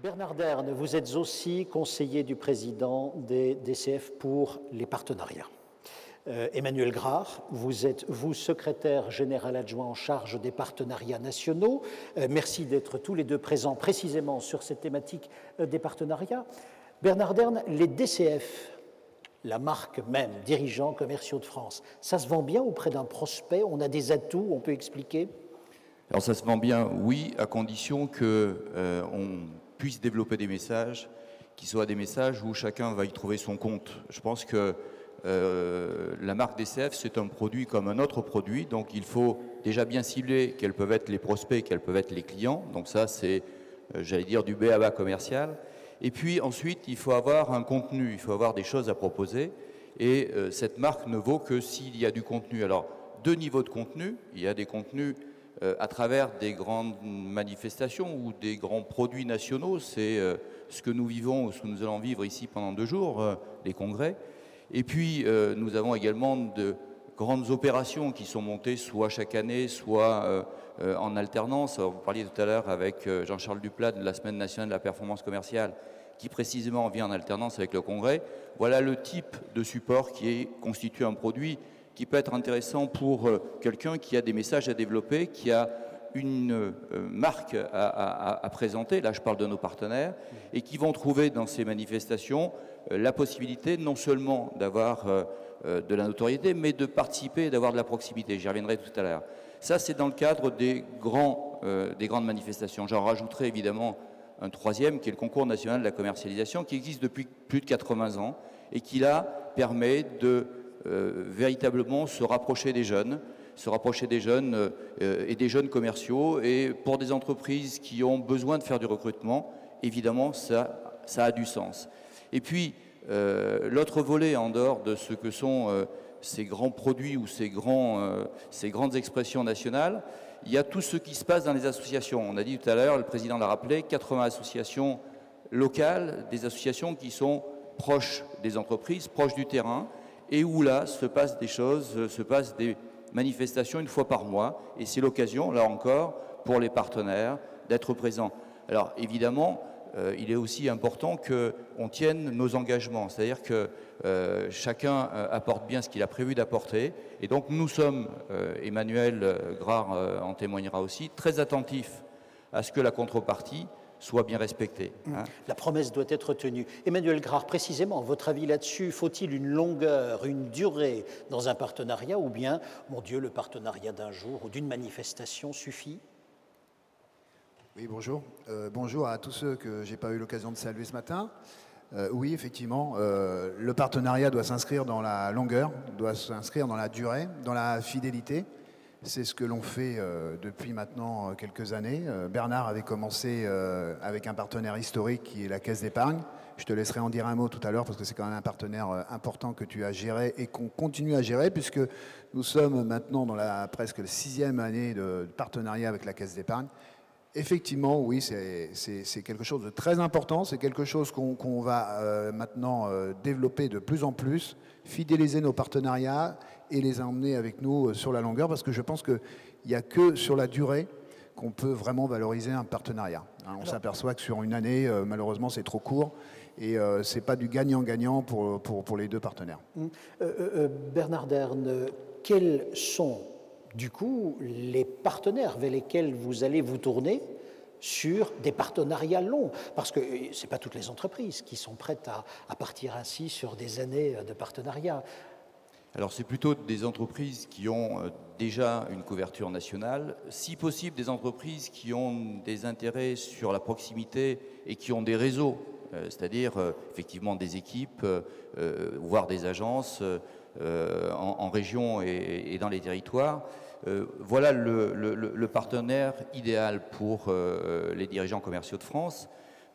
Bernard Dern, vous êtes aussi conseiller du président des DCF pour les partenariats. Emmanuel Grard, vous êtes, vous, secrétaire général adjoint en charge des partenariats nationaux. Merci d'être tous les deux présents précisément sur cette thématique des partenariats. Bernard Dern, les DCF, la marque même, dirigeants commerciaux de France, ça se vend bien auprès d'un prospect? On a des atouts, on peut expliquer? Alors ça se vend bien, oui, à condition qu'on puisse développer des messages qui soient des messages où chacun va y trouver son compte. Je pense que la marque DCF, c'est un produit comme un autre produit, donc il faut déjà bien cibler quels peuvent être les prospects, quels peuvent être les clients. Donc ça, c'est, j'allais dire, du B.A.B.A. commercial. Et puis ensuite, il faut avoir un contenu, il faut avoir des choses à proposer. Et cette marque ne vaut que s'il y a du contenu. Alors, deux niveaux de contenu. Il y a des contenus à travers des grandes manifestations ou des grands produits nationaux. C'est ce que nous vivons ou ce que nous allons vivre ici pendant 2 jours, les congrès. Et puis, nous avons également de grandes opérations qui sont montées soit chaque année, soit en alternance. Alors, vous parliez tout à l'heure avec Jean-Charles Duplat de la Semaine nationale de la performance commerciale, qui précisément vient en alternance avec le congrès. Voilà le type de support qui constitue un produit qui peut être intéressant pour quelqu'un qui a des messages à développer, qui a une marque à présenter, là je parle de nos partenaires, et qui vont trouver dans ces manifestations la possibilité non seulement d'avoir de la notoriété, mais de participer et d'avoir de la proximité. J'y reviendrai tout à l'heure. Ça, c'est dans le cadre des grandes manifestations. J'en rajouterai évidemment un troisième, qui est le concours national de la commercialisation, qui existe depuis plus de 80 ans, et qui là permet de véritablement se rapprocher des jeunes et des jeunes commerciaux. Et pour des entreprises qui ont besoin de faire du recrutement, évidemment, ça a du sens. Et puis, l'autre volet, en dehors de ce que sont ces grands produits ou ces grandes expressions nationales, il y a tout ce qui se passe dans les associations. On a dit tout à l'heure, le président l'a rappelé, 80 associations locales, des associations qui sont proches des entreprises, proches du terrain, et où là se passent des choses, se passent des manifestations une fois par mois. Et c'est l'occasion, là encore, pour les partenaires d'être présents. Alors évidemment, il est aussi important qu'on tienne nos engagements, c'est-à-dire que chacun apporte bien ce qu'il a prévu d'apporter. Et donc nous sommes, Emmanuel Grard en témoignera aussi, très attentifs à ce que la contrepartie soit bien respectée. Hein. La promesse doit être tenue. Emmanuel Grard, précisément, votre avis là-dessus, faut-il une longueur, une durée dans un partenariat, ou bien, mon Dieu, le partenariat d'un jour ou d'une manifestation suffit? Oui, bonjour. Bonjour à tous ceux que je n'ai pas eu l'occasion de saluer ce matin. Oui, effectivement, le partenariat doit s'inscrire dans la longueur, doit s'inscrire dans la durée, dans la fidélité. C'est ce que l'on fait depuis maintenant quelques années. Bernard avait commencé avec un partenaire historique qui est la Caisse d'épargne. Je te laisserai en dire un mot tout à l'heure parce que c'est quand même un partenaire important que tu as géré et qu'on continue à gérer puisque nous sommes maintenant dans presque la 6e année de partenariat avec la Caisse d'épargne. Effectivement, oui, c'est quelque chose de très important. C'est quelque chose qu'on va maintenant développer de plus en plus, fidéliser nos partenariats et les emmener avec nous sur la longueur, parce que je pense qu'il n'y a que sur la durée qu'on peut vraiment valoriser un partenariat. Hein, on s'aperçoit que sur une année, malheureusement, c'est trop court et ce n'est pas du gagnant-gagnant pour les deux partenaires. Bernard Dern, quels sont du coup les partenaires vers lesquels vous allez vous tourner sur des partenariats longs? Parce que ce n'est pas toutes les entreprises qui sont prêtes à partir ainsi sur des années de partenariat. Alors c'est plutôt des entreprises qui ont déjà une couverture nationale, si possible des entreprises qui ont des intérêts sur la proximité et qui ont des réseaux, c'est-à-dire effectivement des équipes, voire des agences en région et dans les territoires. Voilà le partenaire idéal pour les dirigeants commerciaux de France,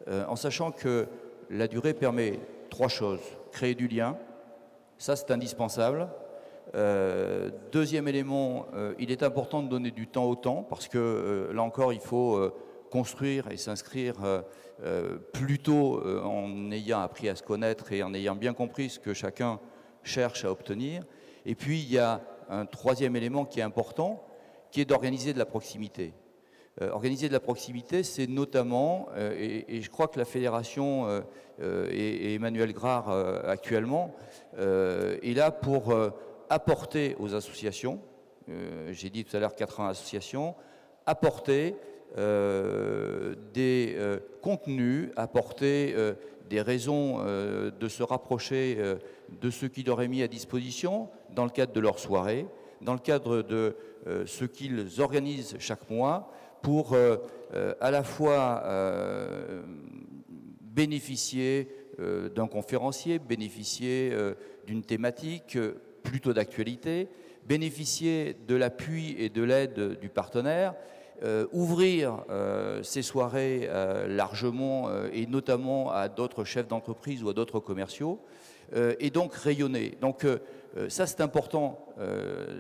en sachant que la durée permet 3 choses. Créer du lien, ça c'est indispensable. Deuxième élément, il est important de donner du temps au temps, parce que là encore il faut construire et s'inscrire plutôt en ayant appris à se connaître et en ayant bien compris ce que chacun cherche à obtenir. Et puis il y a un troisième élément qui est important, qui est d'organiser de la proximité. Organiser de la proximité, c'est notamment, et je crois que la fédération et Emmanuel Grard actuellement est là pour apporter aux associations, j'ai dit tout à l'heure 80 associations, apporter des contenus, apporter des raisons de se rapprocher de ce qui leur est mis à disposition dans le cadre de leur soirée, dans le cadre de ce qu'ils organisent chaque mois, pour à la fois bénéficier d'un conférencier, bénéficier d'une thématique plutôt d'actualité, bénéficier de l'appui et de l'aide du partenaire, ouvrir ces soirées largement et notamment à d'autres chefs d'entreprise ou à d'autres commerciaux, et donc rayonner. Donc ça c'est important.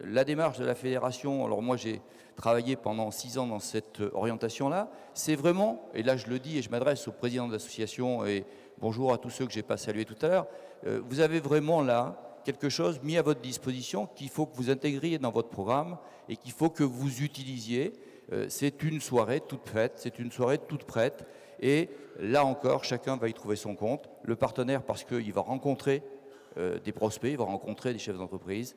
La démarche de la fédération, alors moi j'ai travaillé pendant 6 ans dans cette orientation-là, c'est vraiment, et là je le dis et je m'adresse au président de l'association et bonjour à tous ceux que je n'ai pas salués tout à l'heure, vous avez vraiment là quelque chose mis à votre disposition qu'il faut que vous intégriez dans votre programme et qu'il faut que vous utilisiez. C'est une soirée toute faite, c'est une soirée toute prête et là encore chacun va y trouver son compte. Le partenaire parce qu'il va rencontrer des prospects, il va rencontrer des chefs d'entreprise,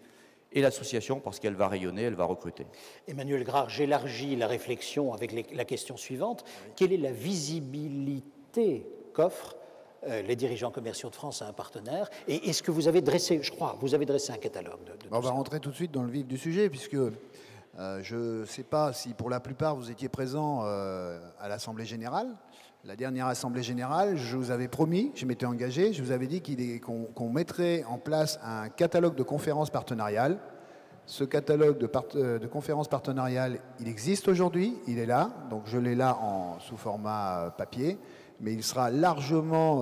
et l'association parce qu'elle va rayonner, elle va recruter. Emmanuel Grard, j'élargis la réflexion avec la question suivante. Quelle est la visibilité qu'offrent les dirigeants commerciaux de France à un partenaire? Et est-ce que vous avez dressé, je crois, vous avez dressé un catalogue de On va rentrer tout de suite dans le vif du sujet, puisque je ne sais pas si pour la plupart vous étiez présents à l'Assemblée Générale. La dernière Assemblée Générale, je vous avais promis, je m'étais engagé, je vous avais dit qu'on mettrait en place un catalogue de conférences partenariales. Ce catalogue de conférences partenariales, il existe aujourd'hui, il est là, donc je l'ai là sous format papier, mais il sera largement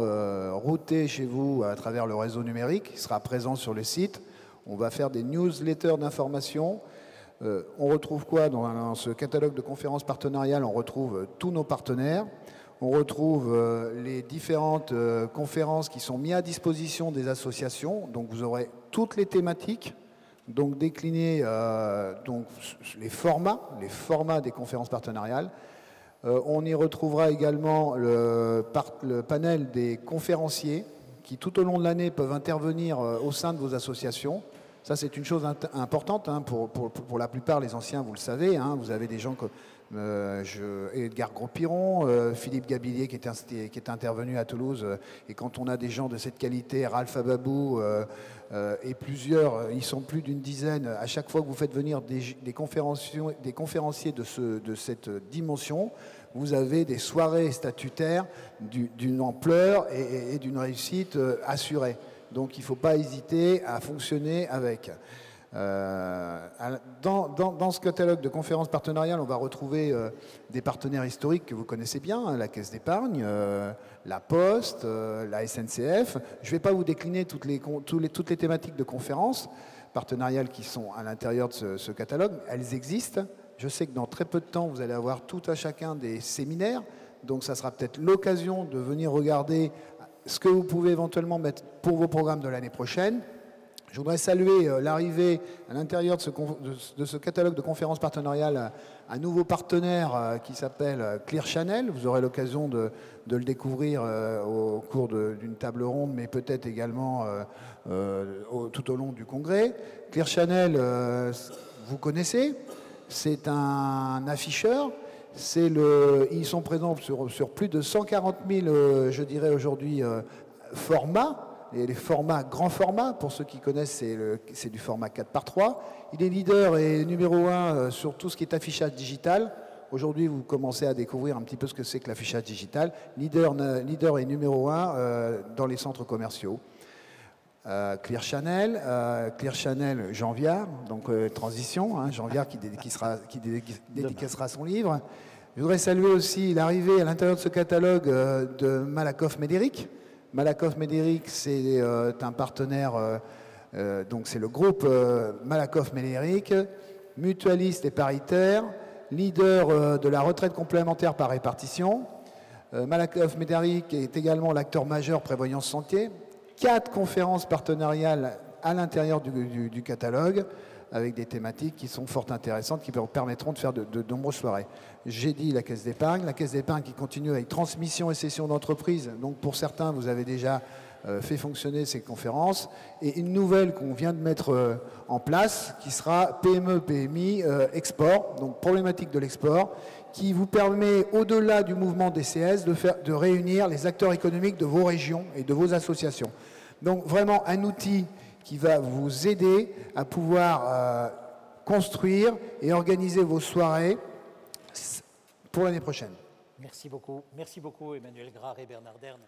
routé chez vous à travers le réseau numérique, il sera présent sur le site. On va faire des newsletters d'information. On retrouve quoi dans ce catalogue de conférences partenariales? On retrouve tous nos partenaires. On retrouve les différentes conférences qui sont mises à disposition des associations. Donc vous aurez toutes les thématiques, donc déclinées, donc les formats des conférences partenariales. On y retrouvera également le panel des conférenciers qui tout au long de l'année peuvent intervenir au sein de vos associations. Ça, c'est une chose importante hein, pour la plupart, les anciens, vous le savez. Hein, vous avez des gens comme Edgar Gros-Piron, Philippe Gabillier qui est intervenu à Toulouse. Et quand on a des gens de cette qualité, Ralph Ababou et plusieurs, ils sont plus d'une dizaine. À chaque fois que vous faites venir des conférenciers de cette dimension, vous avez des soirées statutaires d'une ampleur et d'une réussite assurée. Donc il ne faut pas hésiter à fonctionner avec. Dans ce catalogue de conférences partenariales, on va retrouver des partenaires historiques que vous connaissez bien, hein, la Caisse d'épargne, la Poste, la SNCF. Je ne vais pas vous décliner toutes les thématiques de conférences partenariales qui sont à l'intérieur de ce catalogue. Elles existent. Je sais que dans très peu de temps, vous allez avoir tout à chacun des séminaires. Donc ça sera peut-être l'occasion de venir regarder ce que vous pouvez éventuellement mettre pour vos programmes de l'année prochaine. Je voudrais saluer l'arrivée à l'intérieur de ce catalogue de conférences partenariales un nouveau partenaire qui s'appelle Clear Channel. Vous aurez l'occasion de le découvrir au cours d'une table ronde, mais peut-être également tout au long du congrès. Clear Channel, vous connaissez, c'est un afficheur. Ils sont présents sur plus de 140 000, je dirais aujourd'hui, formats. Et les formats, grands formats, pour ceux qui connaissent, c'est du format 4:3. Il est leader et numéro 1 sur tout ce qui est affichage digital. Aujourd'hui, vous commencez à découvrir un petit peu ce que c'est que l'affichage digital. Leader et numéro 1 dans les centres commerciaux. Clear Channel, Jean Viard, donc transition, hein, Jean Viard qui dédicacera son livre. Je voudrais saluer aussi l'arrivée à l'intérieur de ce catalogue de Malakoff Médéric. Malakoff Médéric, c'est un partenaire, donc c'est le groupe Malakoff Médéric, mutualiste et paritaire, leader de la retraite complémentaire par répartition. Malakoff Médéric est également l'acteur majeur prévoyance santé. 4 conférences partenariales à l'intérieur du catalogue. avec des thématiques qui sont fort intéressantes, qui permettront de faire de nombreuses soirées. J'ai dit la caisse d'épargne qui continue avec transmission et cession d'entreprise. Donc pour certains, vous avez déjà fait fonctionner ces conférences. Et une nouvelle qu'on vient de mettre en place, qui sera PME, PMI, export, donc problématique de l'export, qui vous permet, au-delà du mouvement DCS, de réunir les acteurs économiques de vos régions et de vos associations. Donc vraiment un outil qui va vous aider à pouvoir construire et organiser vos soirées pour l'année prochaine. Merci beaucoup. Merci beaucoup Emmanuel Grard et Bernard Dern.